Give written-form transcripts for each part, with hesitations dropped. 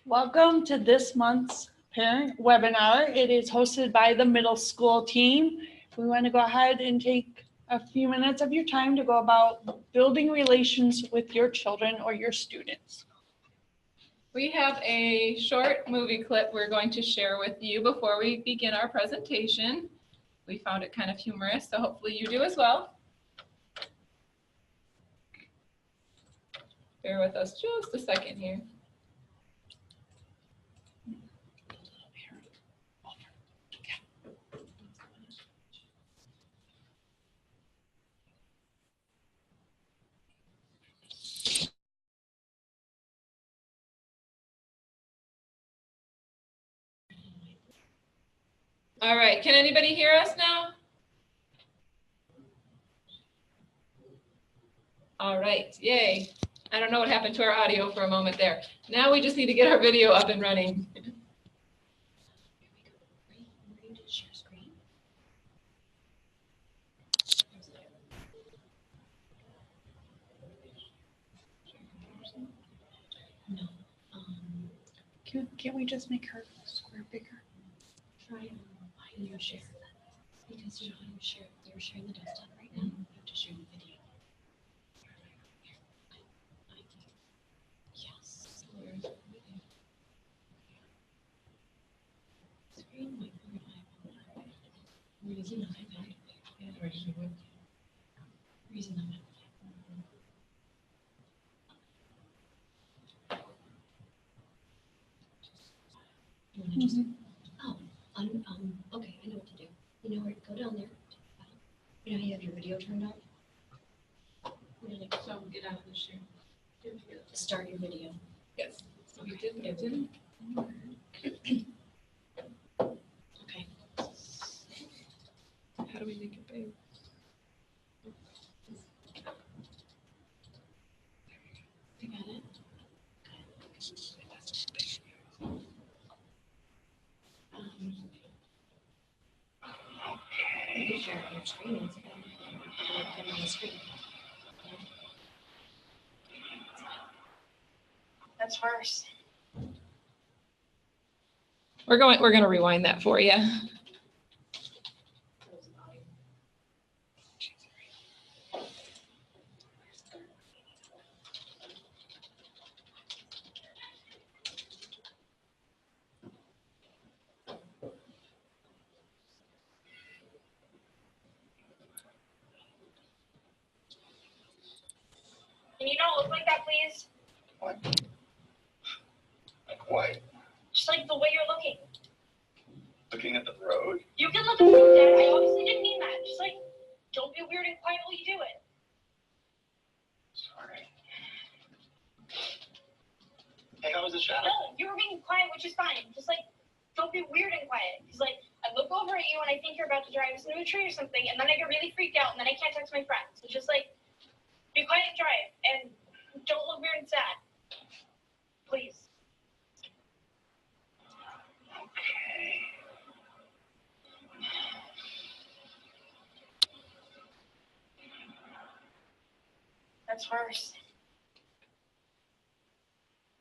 Welcome to this month's parent webinar. It is hosted by the middle school team. We want to go ahead and take a few minutes of your time to go about building relations with your children or your students. We have a short movie clip we're going to share with you before we begin our presentation. We found it kind of humorous, so hopefully you do as well. Bear with us just a second here. All right, can anybody hear us now? All right, yay. I don't know what happened to our audio for a moment there. Now we just need to get our video up and running. Can't we just make her square bigger? Try your share. Because you're sharing the desktop right now. You have to share the video. Yes. Screen might be I'm using the iPad. Using the iPad. You want to just, okay, I know what to do. You know where to go down there. You know how you have your video turned on? So get out of the share. Start your video. Yes. So we didn't. It didn't. Okay. How do we make it big? You got it? You can share it on your screen and see it on the screen. That's first. We're going to rewind that for you. Can you not look like that, please? What? Like what? Just like the way you're looking. Looking at the road? You can look at the road, Dad. I obviously didn't mean that. Just like, don't be weird and quiet while you do it. Sorry. Hey, how was the shadow? No, you were being quiet, which is fine. Just like, don't be weird and quiet. Because like, I look over at you and I think you're about to drive us into a tree or something, and then I get really freaked out, and then I can't text my friends. So just like, be quiet and drive, and don't look weird and sad. Please. Okay. That's first.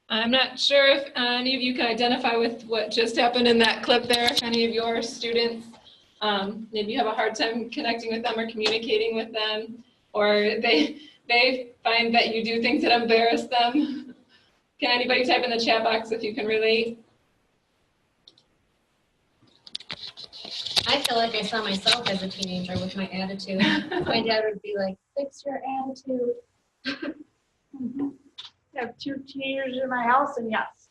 I'm not sure if any of you can identify with what just happened in that clip there. If any of your students, maybe you have a hard time connecting with them or communicating with them, or they find that you do things that embarrass them. Can anybody type in the chat box if you can relate? I feel like I saw myself as a teenager with my attitude. My dad would be like, fix your attitude. I have 2 teenagers in my house, and yes,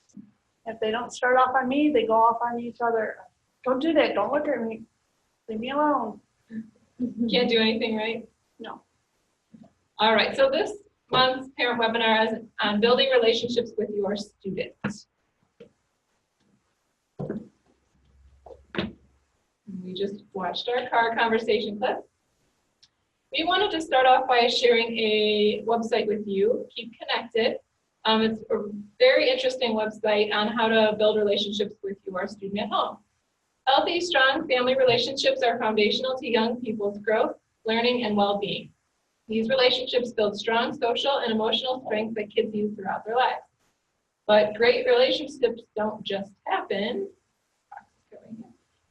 if they don't start off on me, they go off on each other. Don't do that. Don't look at me. Leave me alone. Can't do anything, right? No. All right, so this month's parent webinar is on building relationships with your students. We just watched our car conversation clip. We wanted to start off by sharing a website with you, Keep Connected. It's a very interesting website on how to build relationships with your student at home. Healthy, strong family relationships are foundational to young people's growth, learning, and well-being. These relationships build strong social and emotional strength that kids use throughout their lives. But great relationships don't just happen.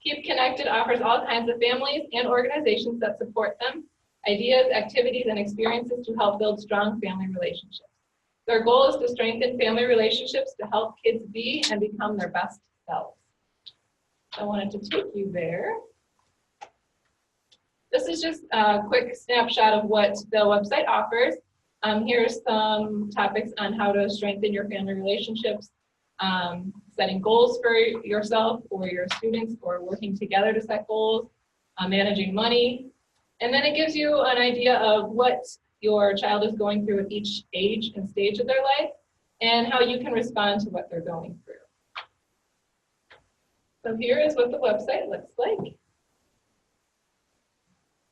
Keep Connected offers all kinds of families and organizations that support them, ideas, activities, and experiences to help build strong family relationships. Their goal is to strengthen family relationships to help kids be and become their best selves. I wanted to take you there. This is just a quick snapshot of what the website offers. Here's some topics on how to strengthen your family relationships, setting goals for yourself or your students, or working together to set goals, managing money. And then it gives you an idea of what your child is going through at each age and stage of their life, and how you can respond to what they're going through. So here is what the website looks like.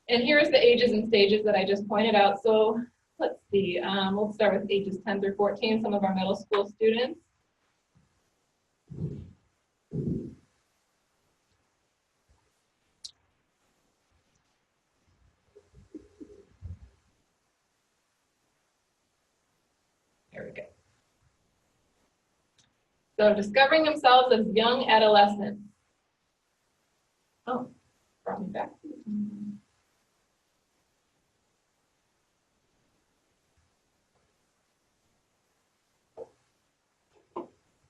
And here's the ages and stages that I just pointed out. So let's see, we'll start with ages 10 through 14, some of our middle school students. There we go. So discovering themselves as young adolescents. Oh, brought me back.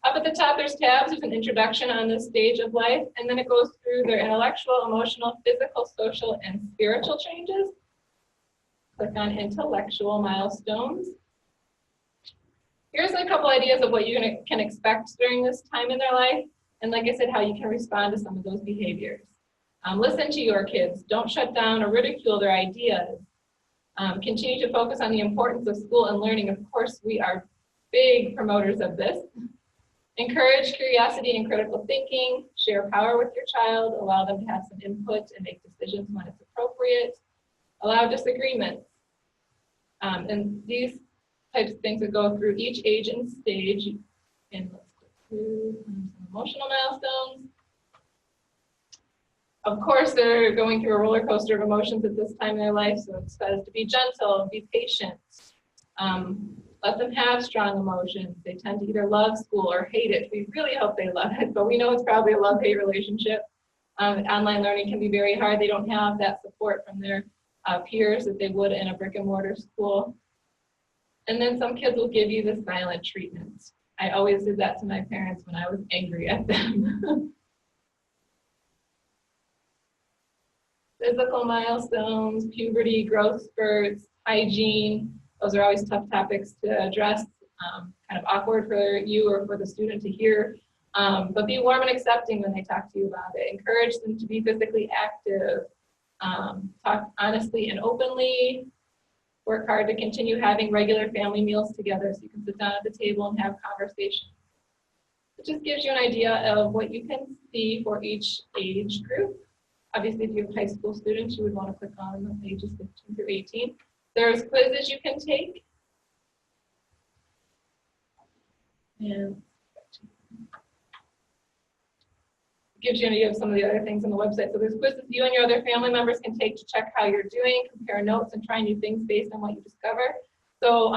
Up at the top, there's tabs. There's an introduction on this stage of life, and then it goes through their intellectual, emotional, physical, social, and spiritual changes. Click on intellectual milestones. Here's a couple ideas of what you can expect during this time in their life, and like I said, how you can respond to some of those behaviors. Listen to your kids. Don't shut down or ridicule their ideas. Continue to focus on the importance of school and learning. Of course, we are big promoters of this. Encourage curiosity and critical thinking. Share power with your child. Allow them to have some input and make decisions when it's appropriate. Allow disagreements. And these types of things that go through each age and stage. And let's go through some emotional milestones. Of course, they're going through a roller coaster of emotions at this time in their life, so it says to be gentle, be patient. Let them have strong emotions. They tend to either love school or hate it. We really hope they love it, but we know it's probably a love-hate relationship. Online learning can be very hard. They don't have that support from their peers that they would in a brick and mortar school. And then some kids will give you the silent treatment. I always did that to my parents when I was angry at them. Physical milestones, puberty, growth spurts, hygiene. Those are always tough topics to address, kind of awkward for you or for the student to hear. But be warm and accepting when they talk to you about it. Encourage them to be physically active. Talk honestly and openly. Work hard to continue having regular family meals together so you can sit down at the table and have conversations. It just gives you an idea of what you can see for each age group. Obviously, if you have high school students, you would want to click on the ages 15 through 18. There's quizzes you can take. And it gives you an idea of some of the other things on the website. So there's quizzes you and your other family members can take to check how you're doing, compare notes, and try new things based on what you discover. So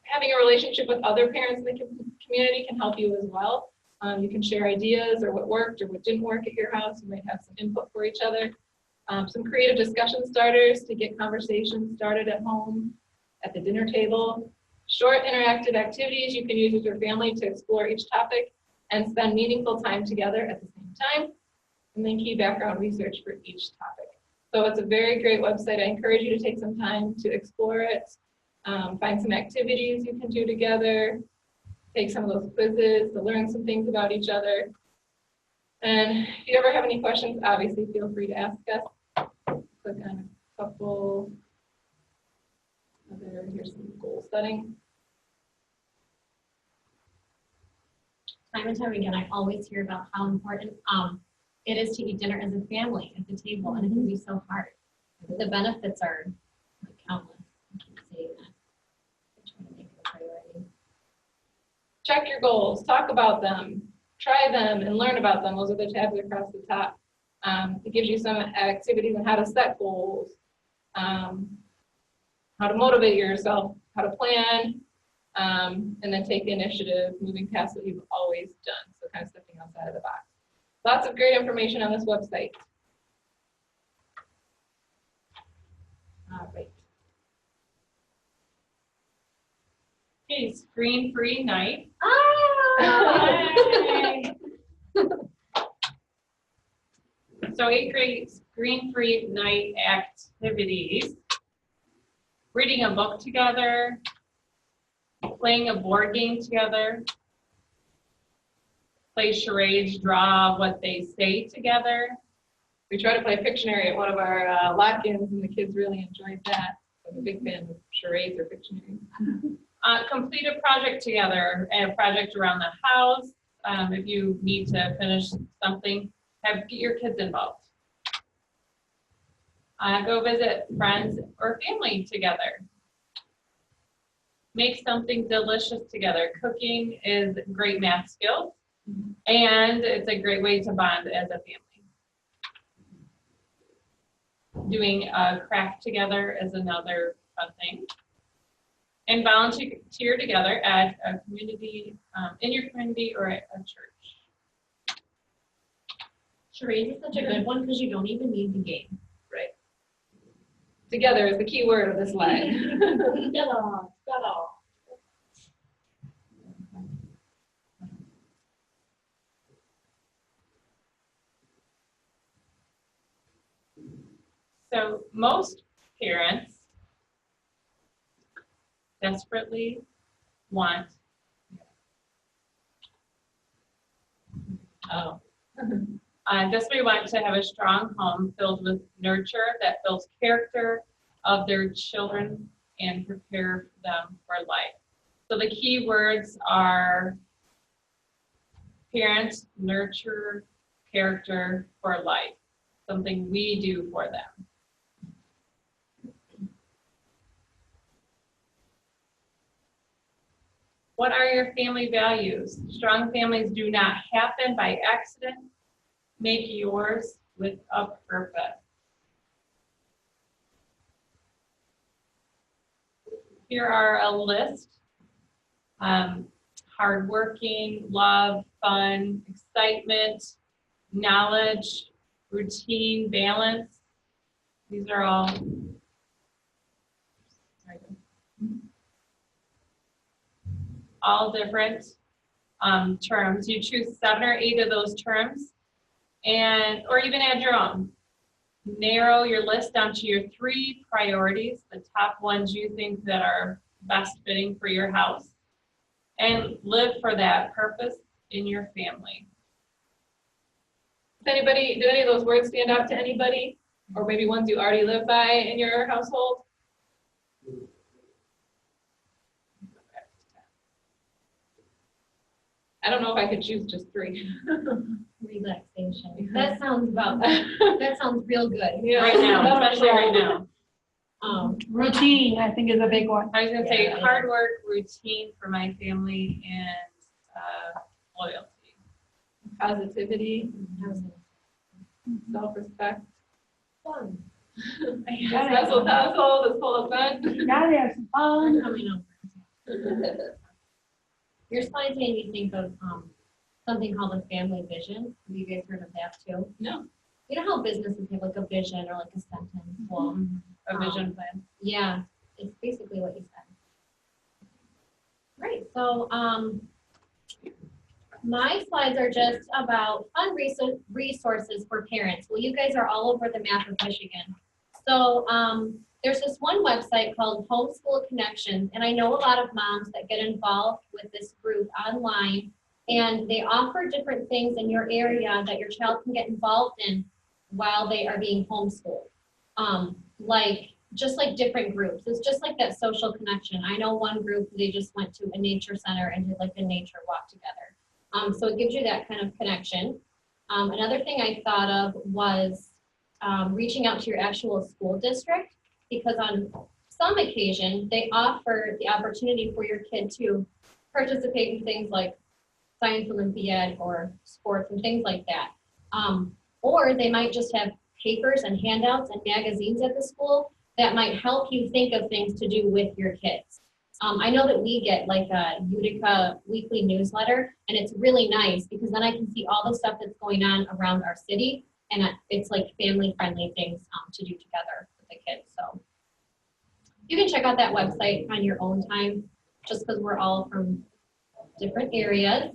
having a relationship with other parents in the community can help you as well. You can share ideas or what worked or what didn't work at your house. You might have some input for each other. Some creative discussion starters to get conversations started at home, at the dinner table. Short interactive activities you can use with your family to explore each topic and spend meaningful time together at the same time. And then key background research for each topic. So it's a very great website. I encourage you to take some time to explore it. Find some activities you can do together. Take some of those quizzes to learn some things about each other. And if you ever have any questions, obviously feel free to ask us. Click on a couple other, here's some goal setting. Time and time again, I always hear about how important it is to eat dinner as a family at the table, and it can be so hard. The benefits are like countless. I keep saying that. I try to make it a priority. Check your goals, talk about them, try them, and learn about them. Those are the tabs across the top. It gives you some activities on how to set goals, how to motivate yourself, how to plan, and then take the initiative, moving past what you've always done. So kind of stepping outside of the box. Lots of great information on this website. All right. Okay, screen-free night. Ah! So 8th grade screen-free night activities. Reading a book together, playing a board game together, play charades, draw what they say together. We tried to play Pictionary at one of our lock-ins, and the kids really enjoyed that. I'm a big fan of charades or Pictionary. Complete a project together, a project around the house. If you need to finish something, get your kids involved. Go visit friends or family together. Make something delicious together. Cooking is great math skills, and it's a great way to bond as a family. Doing a craft together is another fun thing. And volunteer together at a community, in your community or at a church. Charades is such a good one because you don't even need the game. Right. Together is the key word of this slide. So most parents desperately want to have a strong home filled with nurture that builds character of their children and prepare them for life. So the key words are parents, nurture, character for life, something we do for them. What are your family values? Strong families do not happen by accident. Make yours with a purpose. Here are a list. Hardworking, love, fun, excitement, knowledge, routine, balance. These are all different terms. You choose 7 or 8 of those terms, or even add your own. Narrow your list down to your 3 priorities, the top ones you think that are best fitting for your house, and live for that purpose in your family. Did any of those words stand out to anybody? Or maybe ones you already live by in your household? I don't know if I could choose just 3. Relaxation. That sounds real good. Yeah. Right now, especially right now. Routine, I think, is a big one. I was gonna say hard work, routine for my family, and loyalty. Positivity, self-respect. Fun. Special household is full of fun. You gotta have some fun. Coming over. Your slides made me think of something called a family vision. Have you guys heard of that too? No. You know how businesses have like a vision or like a sentence? Well, A vision plan. yeah, it's basically what you said. Right, so my slides are just about fun resources for parents. Well, you guys are all over the map of Michigan. So there's this one website called Homeschool Connection, and I know a lot of moms that get involved with this group online, and they offer different things in your area that your child can get involved in while they are being homeschooled. Just like different groups. It's just like that social connection. I know one group, they just went to a nature center and did like a nature walk together. So it gives you that kind of connection. Another thing I thought of was reaching out to your actual school district, because on some occasion, they offer the opportunity for your kid to participate in things like Science Olympiad or sports and things like that. Or they might just have papers and handouts and magazines at the school that might help you think of things to do with your kids. I know that we get like a Utica weekly newsletter, and it's really nice because then I can see all the stuff that's going on around our city, and it's like family-friendly things to do together with the kids. So you can check out that website on your own time, just because we're all from different areas.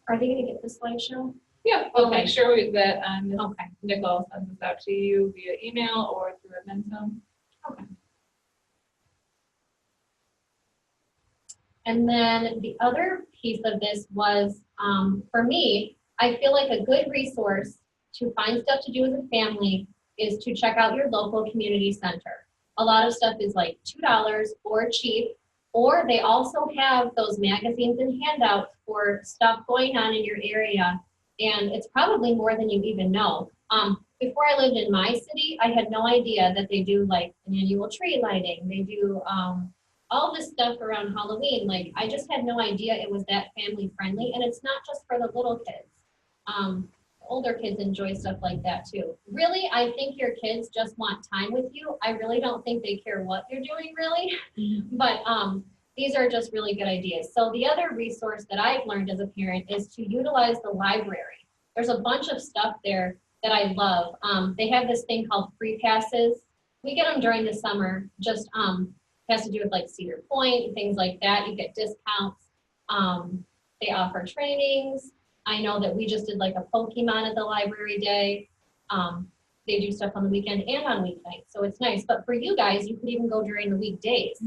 Are they going to get the slideshow? Yeah, we'll Okay. make sure that Okay. Nicole sends this out to you via email or through Admintum. Okay. And then the other piece of this was, for me, I feel like a good resource to find stuff to do as a family is to check out your local community center. A lot of stuff is like $2 or cheap, or they also have those magazines and handouts for stuff going on in your area, and it's probably more than you even know. Before I lived in my city, I had no idea that they do like an annual tree lighting. They do all this stuff around Halloween. Like, I just had no idea it was that family friendly, and it's not just for the little kids. Older kids enjoy stuff like that too. Really, I think your kids just want time with you. I really don't think they care what you're doing, really. But these are just really good ideas. So the other resource that I've learned as a parent is to utilize the library. There's a bunch of stuff there that I love. They have this thing called free passes. We get them during the summer, just has to do with like Cedar Point and things like that. You get discounts. They offer trainings. I know that we just did like a Pokemon at the library day. They do stuff on the weekend and on weeknights, so it's nice. But for you guys, you could even go during the weekdays.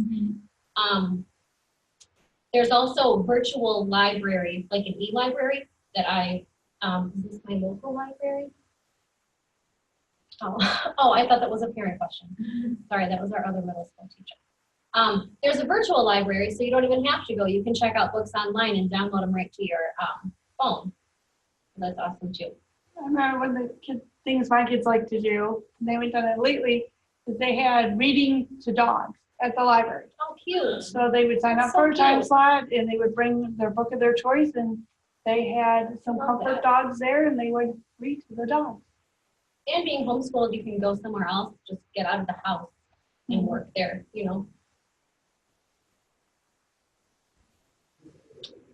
There's also virtual libraries, like an e-library that is this my local library? Oh, I thought that was a parent question. Sorry, that was our other middle school teacher. There's a virtual library, so you don't even have to go. You can check out books online and download them right to your phone. That's awesome too. I remember one of the things my kids like to do, and they haven't done it lately, is they had reading to dogs at the library. Oh, cute. So they would sign up So for a time cute. slot, and they would bring their book of their choice, and they had some Love comfort that. dogs there, and they would read to the dogs. And being homeschooled, you can go somewhere else, just get out of the house and work there, you know.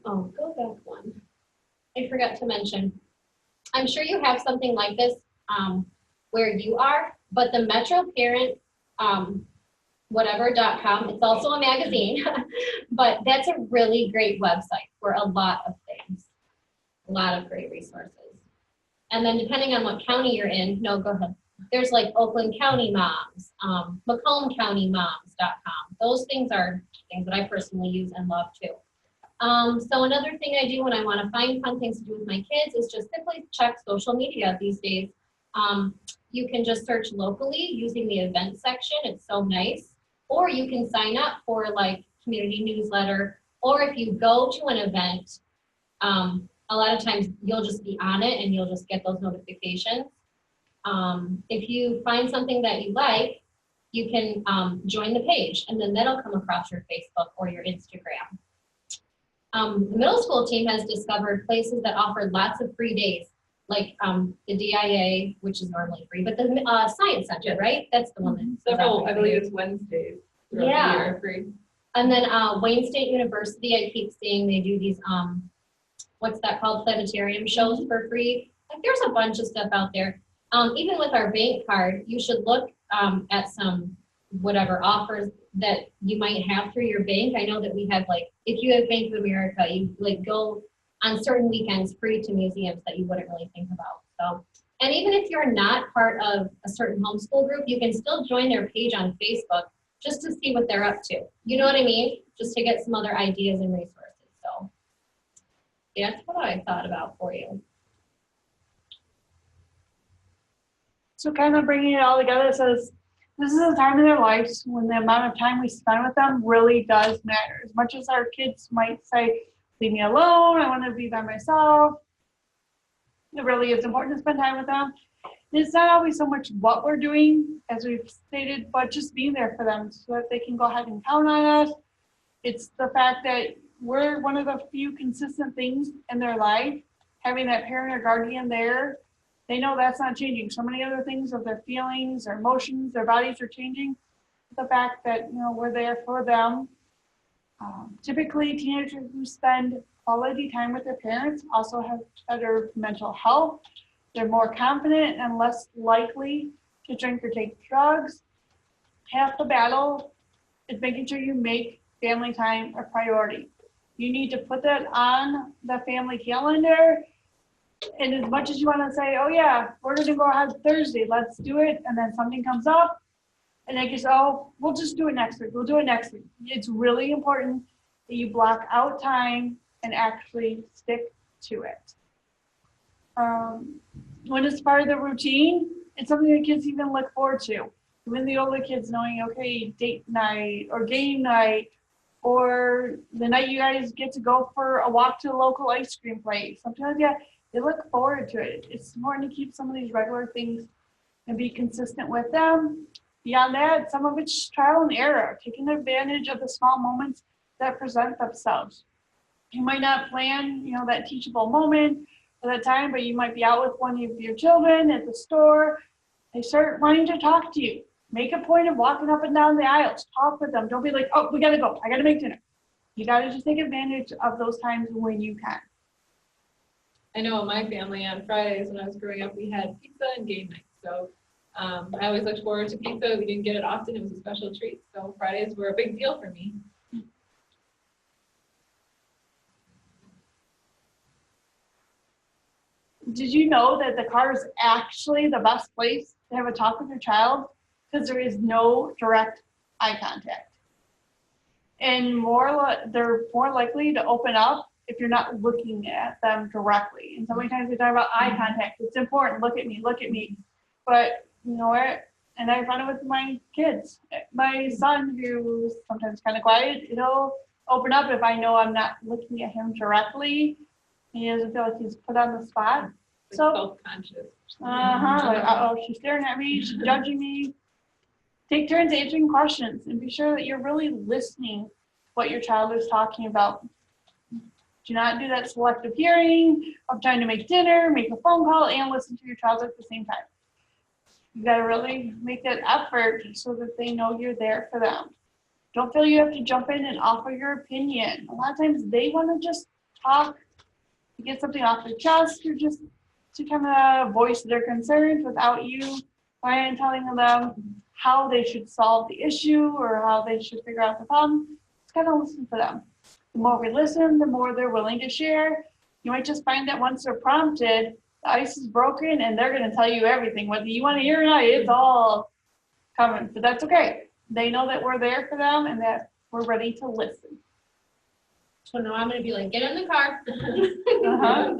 Oh, go back one. I forgot to mention, I'm sure you have something like this where you are, but the Metro Parent, whatever.com, it's also a magazine, but that's a really great website for a lot of things, a lot of great resources. And then depending on what county you're in, no, go ahead. There's like Oakland County Moms, Macomb County Moms.com. Those things are things that I personally use and love too. So another thing I do when I want to find fun things to do with my kids is just simply check social media these days. You can just search locally using the event section. It's so nice. Or you can sign up for like community newsletter. Or if you go to an event, a lot of times you'll just be on it and you'll just get those notifications. If you find something that you like, you can join the page, and then that'll come across your Facebook or your Instagram. The middle school team has discovered places that offer lots of free days, like the DIA, which is normally free, but the Science Center, right? That's the one that's Several, I believe it's Wednesdays throughout the Yeah. year, free. And then Wayne State University, I keep seeing they do these, what's that called, planetarium shows for free. Like, there's a bunch of stuff out there. Even with our bank card, you should look at some whatever offers that you might have through your bank. I know that we have, like, if you have Bank of America, you like go on certain weekends free to museums that you wouldn't really think about. So, and even if you're not part of a certain homeschool group, you can still join their page on Facebook just to see what they're up to. You know what I mean? Just to get some other ideas and resources. So that's what I thought about for you. So kind of bringing it all together says, this is a time in their lives when the amount of time we spend with them really does matter. As much as our kids might say, leave me alone, I want to be by myself, it really is important to spend time with them. And it's not always so much what we're doing, as we've stated, but just being there for them so that they can go ahead and count on us. It's the fact that we're one of the few consistent things in their life. Having that parent or guardian there, they know that's not changing. So many other things of their feelings, their emotions, their bodies are changing. The fact that, you know, we're there for them Typically, teenagers who spend quality time with their parents also have better mental health. They're more confident and less likely to drink or take drugs. Half the battle is making sure you make family time a priority. You need to put that on the family calendar. And as much as you want to say, oh yeah, we're going to go ahead Thursday, let's do it. And then something comes up and they just, oh, we'll just do it next week. We'll do it next week. It's really important that you block out time and actually stick to it. When it's part of the routine, it's something that kids even look forward to. Even the older kids knowing, okay, date night or game night, or the night you guys get to go for a walk to a local ice cream place, something like that. They look forward to it. It's important to keep some of these regular things and be consistent with them. Beyond that, some of it's trial and error, taking advantage of the small moments that present themselves. You might not plan, that teachable moment at that time, but you might be out with one of your children at the store. They start wanting to talk to you. Make a point of walking up and down the aisles. Talk with them. Don't be like, oh, we got to go. I got to make dinner. You got to just take advantage of those times when you can. I know in my family on Fridays when I was growing up, we had pizza and game night. So I always looked forward to pizza. We didn't get it often. It was a special treat. So Fridays were a big deal for me. Did you know that the car is actually the best place to have a talk with your child? Because there is no direct eye contact. And they're more likely to open up if you're not looking at them directly. And so many times we talk about eye contact. It's important. Look at me, look at me. But you know what? And I find it with my kids. My son, who's sometimes kind of quiet, he'll open up if I know I'm not looking at him directly. He doesn't feel like he's put on the spot. Like So, self-conscious. like, uh-oh, she's staring at me, she's judging me. Take turns answering questions and be sure that you're really listening to what your child is talking about. Do not do that selective hearing of trying to make dinner, make a phone call, and listen to your child at the same time. You got to really make that effort so that they know you're there for them. Don't feel you have to jump in and offer your opinion. A lot of times they want to just talk to get something off their chest or just to kind of voice their concerns without you telling them how they should solve the issue or how they should figure out the problem. Just kind of listen to them. The more we listen, the more they're willing to share. You might just find that once they're prompted, the ice is broken and they're going to tell you everything. Whether you want to hear or not, it's all coming. But that's okay. They know that we're there for them and that we're ready to listen. So now I'm gonna be like, get in the car. Uh-huh.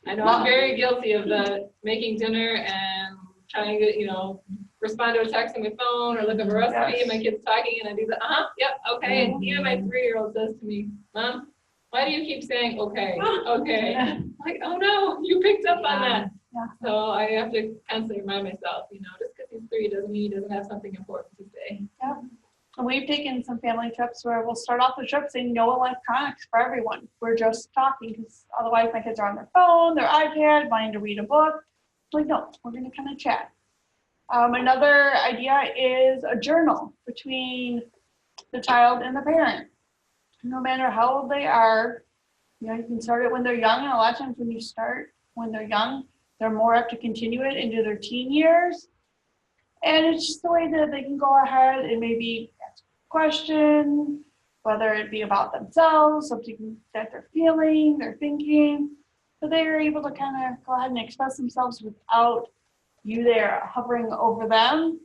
I know I'm very guilty of the making dinner and trying to, respond to a text on my phone or look up a recipe Yes. and my kid's talking and I do the, yep, okay. And even my 3-year-old says to me, Mom, why do you keep saying okay, okay? I'm like, oh no, you picked up on that. Yeah. So I have to constantly remind myself, just because he's 3 doesn't mean he doesn't have something important to say. Yeah. And we've taken some family trips where we'll start off the trip saying no electronics for everyone. We're just talking because otherwise my kids are on their phone, their iPad, wanting to read a book. Like, no, we're going to kind of chat. Another idea is a journal between the child and the parent. No matter how old they are, you can start it when they're young. And a lot of times when you start when they're young, they're more apt to continue it into their teen years. And it's just the way that they can go ahead and maybe ask a question, whether it be about themselves, something that they're feeling, they're thinking, but they are able to kind of go ahead and express themselves without you there hovering over them.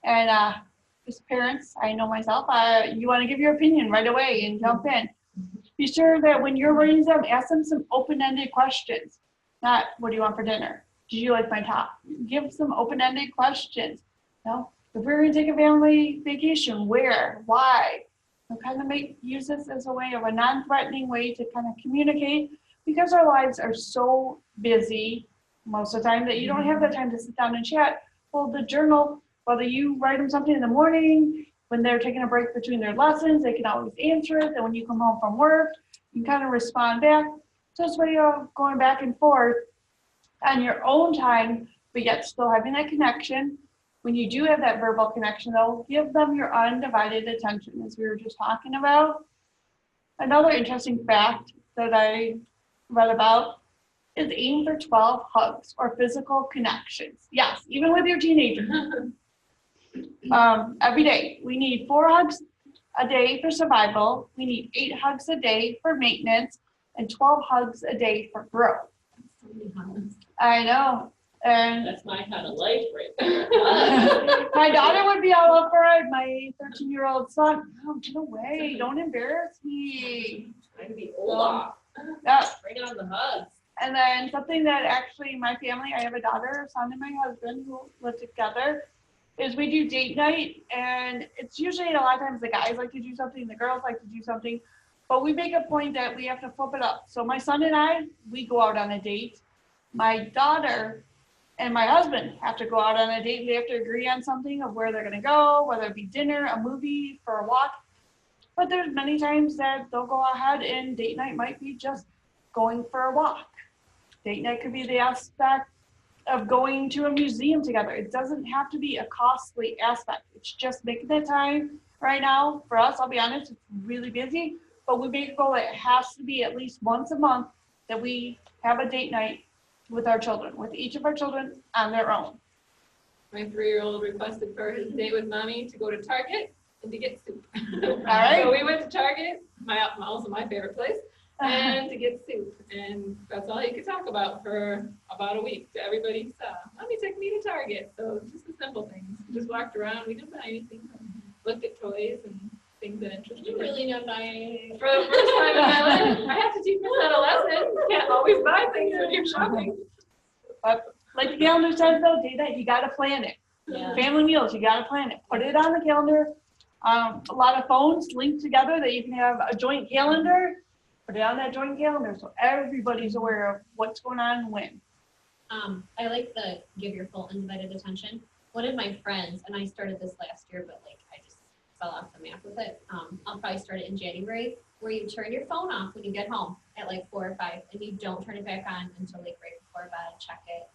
And as parents, I know myself, you want to give your opinion right away and jump in. Be sure that when you're raising them, ask them some open-ended questions. Not, what do you want for dinner? Did you like my top? Give some open-ended questions. If we're going to take a family vacation, where, why? Kind of use this as a way of a non-threatening way to kind of communicate, because our lives are so busy most of the time that you don't have that time to sit down and chat. Well, the journal, whether you write them something in the morning, when they're taking a break between their lessons, they can always answer it. Then when you come home from work, you can kind of respond back. So it's a way of going back and forth on your own time, but yet still having that connection. When you do have that verbal connection, though, give them your undivided attention, as we were just talking about. Another interesting fact that I read about is aim for 12 hugs or physical connections. Yes, even with your teenager. Every day. We need 4 hugs a day for survival. We need 8 hugs a day for maintenance and 12 hugs a day for growth. So many hugs. I know. And That's my kind of life right there. my daughter would be all up for it. My 13-year-old son, oh, get away. Don't embarrass me. Trying to be old off. Yeah. Bring on the hugs. And then something that actually my family, I have a daughter, a son, and my husband who live together, is we do date night. And it's usually a lot of times the guys like to do something, the girls like to do something. But we make a point that we have to flip it up. So my son and I, we go out on a date. My daughter and my husband have to go out on a date. They have to agree on something of where they're going to go, whether it be dinner, a movie, for a walk. But there's many times that they'll go ahead and date night might be just going for a walk. Date night could be the aspect of going to a museum together. It doesn't have to be a costly aspect. It's just making that time right now. For us, I'll be honest, it's really busy, but we make a goal that it has to be at least once a month that we have a date night with our children, with each of our children on their own. My 3-year-old requested for his date with mommy to go to Target and to get soup. All right. So we went to Target, also my favorite place, and to get soup. And that's all he could talk about for about a week. Everybody saw, mommy took me to Target. So just the simple things. We just walked around. We didn't buy anything. Looked at toys and things that interested You us. really know my. For the first time in my life, I have to teach myself a lesson. You can't always buy things when you're shopping. But like the calendar says though, date night, you got to plan it. Yeah. Family meals, you got to plan it. Put it on the calendar. A lot of phones linked together that you can have a joint calendar. Put it on that joint calendar so everybody's aware of what's going on and when. I like the give your full undivided attention. One of my friends, and I started this last year, but like I just fell off the map with it. I'll probably start it in January, where you turn your phone off when you get home at like 4 or 5, and you don't turn it back on until like right before bed. Check it.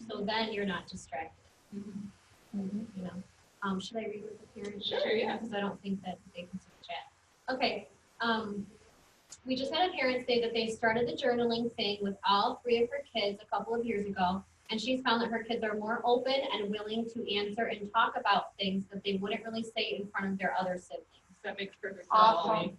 So then you're not distracted. You know. Should I read with the parents? Sure, yeah. Because I don't think that they can see the chat. Okay. We just had a parent say that they started the journaling thing with all 3 of her kids a couple of years ago, and she's found that her kids are more open and willing to answer and talk about things that they wouldn't really say in front of their other siblings. That makes perfect sense to me.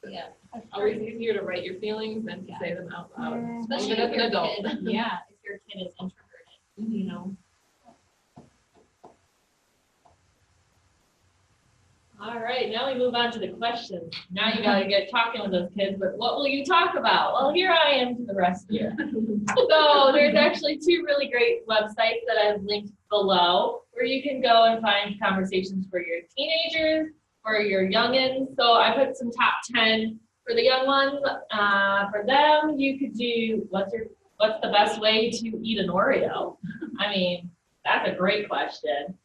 Yeah. Always easier to write your feelings than to say them out loud. Especially Even if as an your adult. kid, yeah, if your kid is introverted, you know. All right, now we move on to the questions. Now you gotta get talking with those kids, but what will you talk about? Well, here I am to the rescue. So there's actually 2 really great websites that I've linked below where you can go and find conversations for your teenagers, for your youngins. So I put some top 10 for the young ones. For them, you could do what's the best way to eat an Oreo? I mean, that's a great question.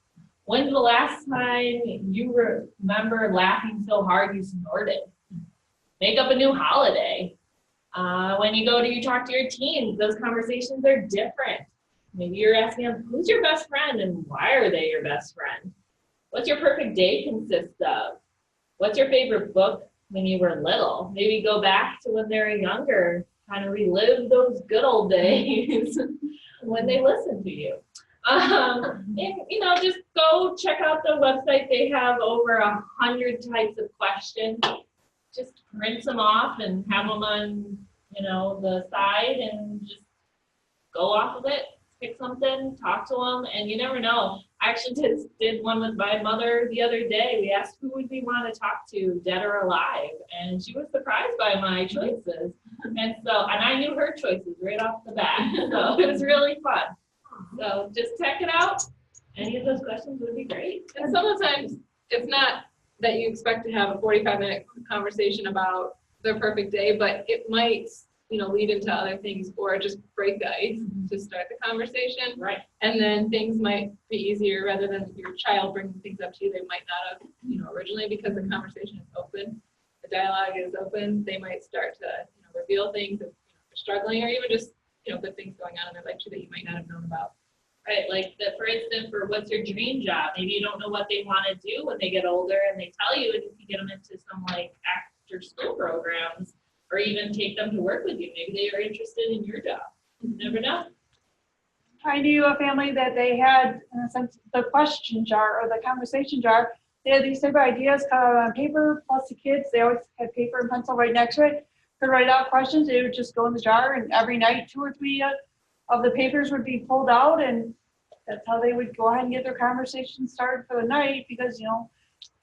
When's the last time you remember laughing so hard you snorted? Make up a new holiday. When you talk to your teens, those conversations are different. Maybe you're asking them, who's your best friend and why are they your best friend? What's your perfect day consist of? What's your favorite book when you were little? Maybe go back to when they were younger, kind of relive those good old days when they listened to you. And, just go check out the website. They have over 100 types of questions. Just print them off and have them on, the side and just go off of it, pick something, talk to them, and you never know. I actually did one with my mother the other day. We asked who would we want to talk to, dead or alive, and she was surprised by my choices. And I knew her choices right off the bat, so it was really fun. So just check it out. Any of those questions would be great. And sometimes it's not that you expect to have a 45-minute conversation about their perfect day, but it might, lead into other things or just break the ice to start the conversation. Right. And then things might be easier rather than your child bringing things up to you they might not have, originally, because the conversation is open, the dialogue is open. They might start to, reveal things if they're struggling, or even just, good things going on in their life too that you might not have known about. Right, for instance, for what's your dream job? Maybe you don't know what they want to do when they get older, and they tell you, and you can get them into some after school programs, or even take them to work with you. Maybe they are interested in your job. You never know. I knew a family that they had, in a sense, the question jar or the conversation jar. They had these type of ideas cut out on paper, plus the kids, they always had paper and pencil right next to it to write out questions. They would just go in the jar, and every night 2 or 3 of the papers would be pulled out, and that's how they would go ahead and get their conversation started for the night. Because, you know,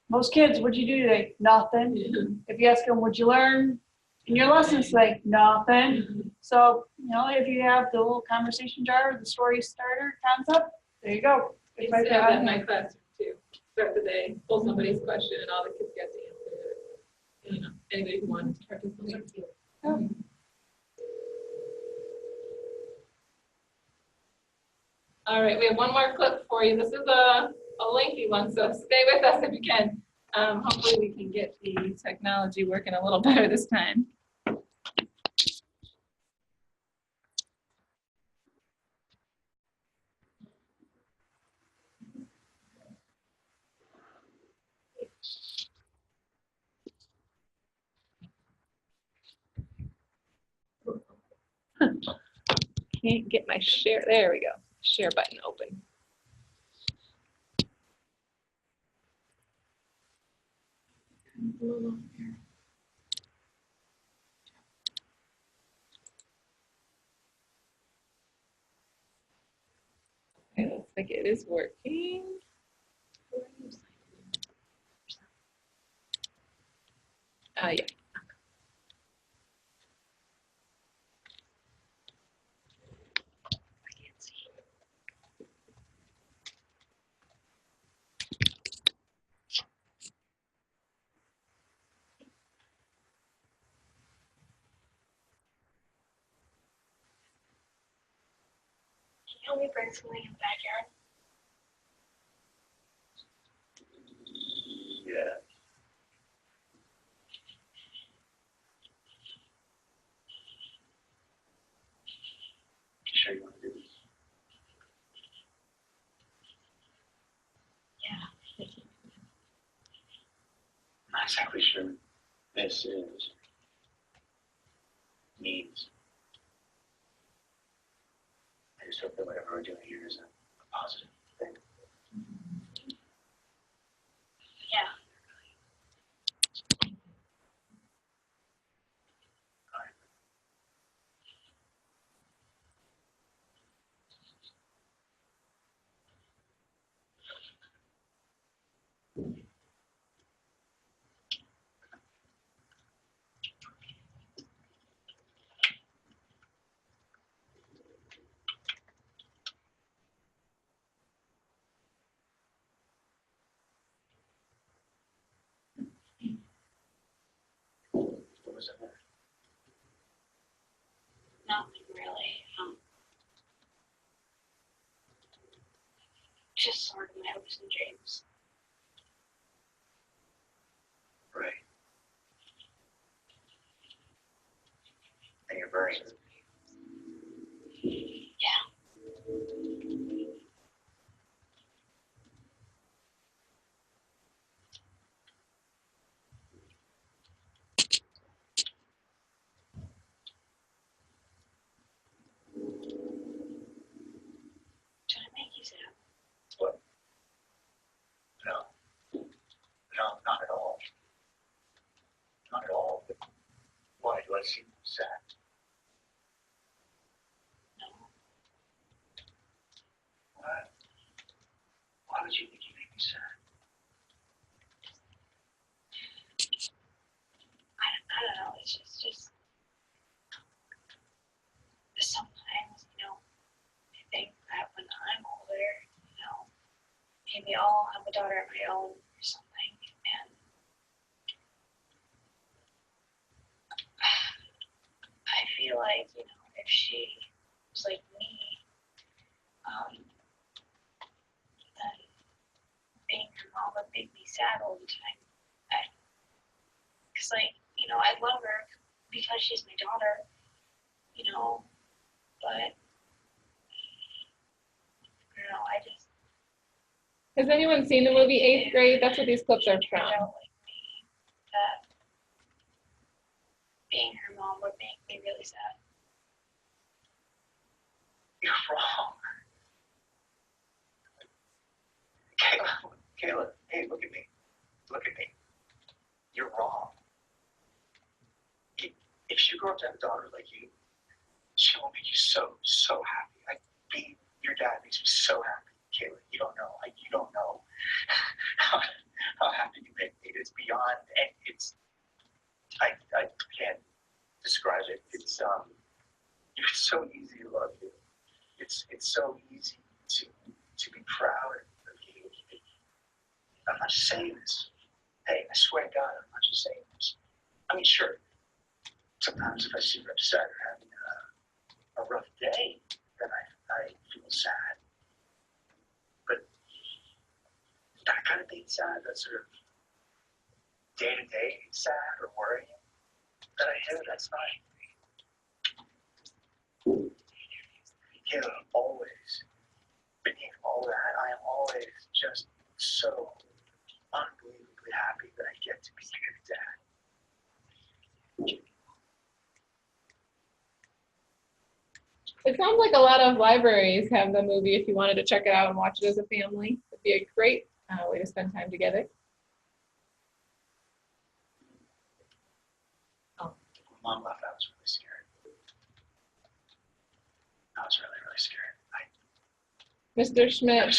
most kids, what'd you do today? Nothing. If you ask them, what'd you learn in your lessons today? Nothing. So, you know, if you have the little conversation jar, the story starter concept, there you go. It's It's right there. that in my classroom too. Start the day, pull somebody's question, and all the kids get to answer it. You know, anybody who wants to participate. Yeah. All right, we have one more clip for you. This is a lengthy one, so stay with us if you can. Hopefully we can get the technology working a little better this time. Can't get my share, there we go, share button open. It looks like it is working. Yeah. Can you help me bring something in the backyard? Yeah. You sure you want to do this? Yeah. I'm not exactly sure this means. I just hope that whatever we're doing here is a positive thing. Yeah. What was that? Nothing really. Just sort of my hopes and dreams. Right. And you're burying it. Yeah. Did I make you sad? What? No. No, not at all. Not at all. Why do I seem sad? No. Why would you think you make me sad? I don't know. It's just sometimes, you know, I think that when I'm older, you know, maybe I'll have a daughter of my own or something, and I feel like, you know, if she was like me, then being her mom would make me sad all the time. Because, like, you know, I love her because she's my daughter, you know, but, I don't know, I just, Has anyone seen the movie 8th Grade? That's what these clips are she turned from. out like me, that being her mom would make me really sad. You're wrong. Kayla, hey, look at me. Look at me. You're wrong. If she grew up to have a daughter like you, she will make you so, so happy. Being your dad makes me so happy, Kayla. You don't know. You don't know how happy you make me. It's beyond, and I can't describe it. It's so easy to love you. It's so easy to be proud of you. I'm not just saying this. Hey, I swear to God, I'm not just saying this. I mean, sure. Sometimes if I see her upset or having a rough day, then I feel sad. But that kind of being sad, that sort of day-to-day sad or worrying that I do, that's not. Always, beneath all that, I am always just so unbelievably happy that I get to be your dad. It sounds like a lot of libraries have the movie if you wanted to check it out and watch it as a family. It'd be a great way to spend time together. When Mom left, I was really scared. I was really, really scared. Mr. Schmidt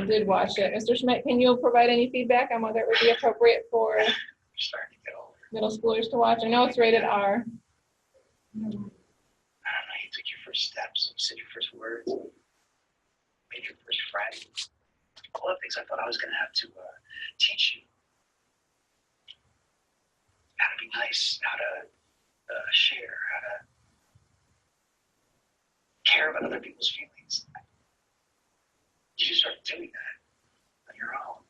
did watch it. Mr. Schmidt, can you provide any feedback on whether it would be appropriate for You're starting to get older. middle schoolers to watch? I know it's rated R. I don't know, you took your first steps, you said your first words, made your first friend. All the things I thought I was going to have to teach you. How to be nice, how to share, how to care about other people's feelings. You just start doing that on your own.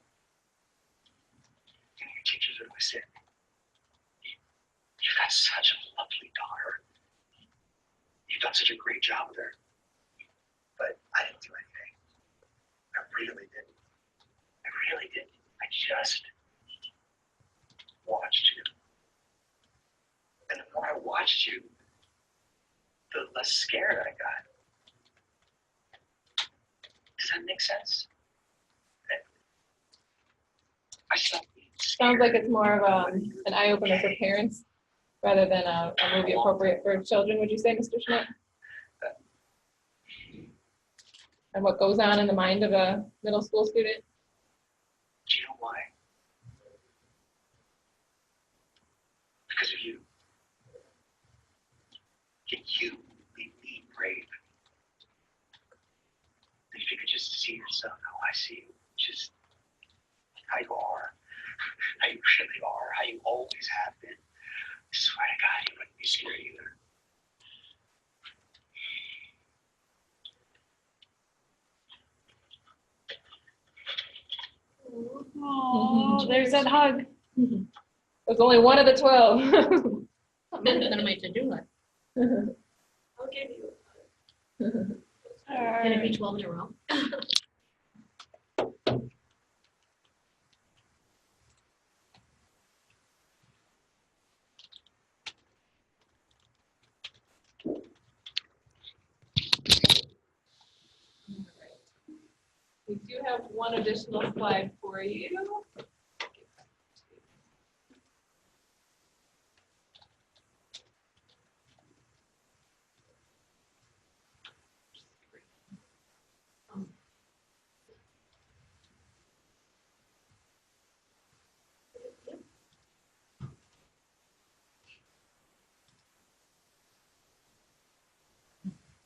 And your teachers would always say, you've got such a lovely daughter. You've done such a great job with her. But I didn't do anything. I really didn't. I really didn't. I just watched you. And the more I watched you, the less scared I got. Does that make sense? I stopped being scared. Sounds like it's more of an eye-opener for parents rather than a movie appropriate for children, would you say, Mr. Schmidt? And what goes on in the mind of a middle school student? Do you know why? Because of you. You made me brave. If you could just see yourself how I see you, just how you are, how you really are, how you always have been. I swear to God, you wouldn't be scared either. Oh, there's that hug. There's only one of the 12. Then I might do it. I'll give you a hug. Can it be 12 in a row? We do have one additional slide for you.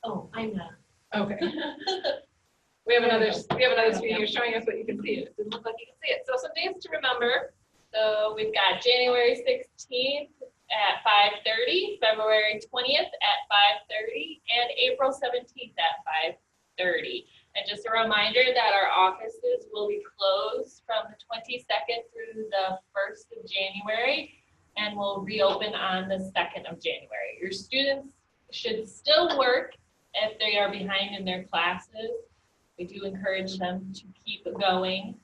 Oh, I'm not. Okay. We have another screen here showing us what you can see. It doesn't look like you can see it. So some dates to remember. So we've got January 16th at 5:30, February 20th at 5:30, and April 17th at 5:30. And just a reminder that our offices will be closed from the 22nd through the 1st of January, and will reopen on the 2nd of January. Your students should still work if they are behind in their classes. We do encourage them to keep going.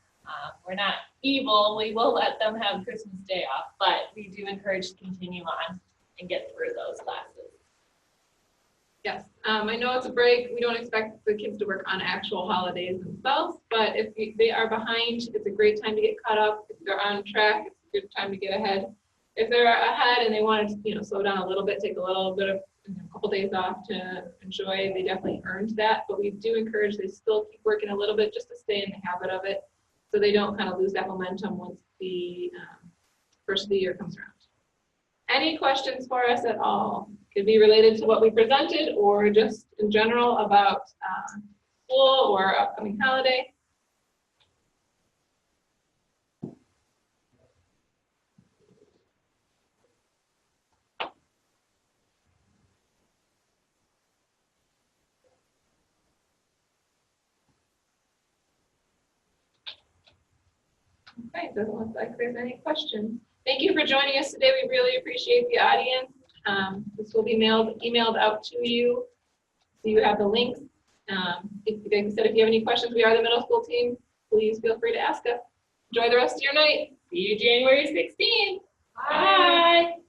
We're not evil. We will let them have Christmas Day off, but we do encourage to continue on. and get through those classes. Yes, I know it's a break. We don't expect the kids to work on actual holidays themselves, but if they are behind, it's a great time to get caught up. If they're on track, it's a good time to get ahead. If they're ahead and they want to, slow down a little bit, take a little bit of a couple days off to enjoy, they definitely earned that. But we do encourage they still keep working a little bit just to stay in the habit of it, so they don't kind of lose that momentum once the first of the year comes around. Any questions for us at all? Could be related to what we presented or just in general about school or upcoming holiday. Okay, it doesn't look like there's any questions. Thank you for joining us today. We really appreciate the audience. This will be emailed out to you, so you have the links. Like I said, if you have any questions, we are the middle school team. Please feel free to ask us. Enjoy the rest of your night. See you January 16th. Bye.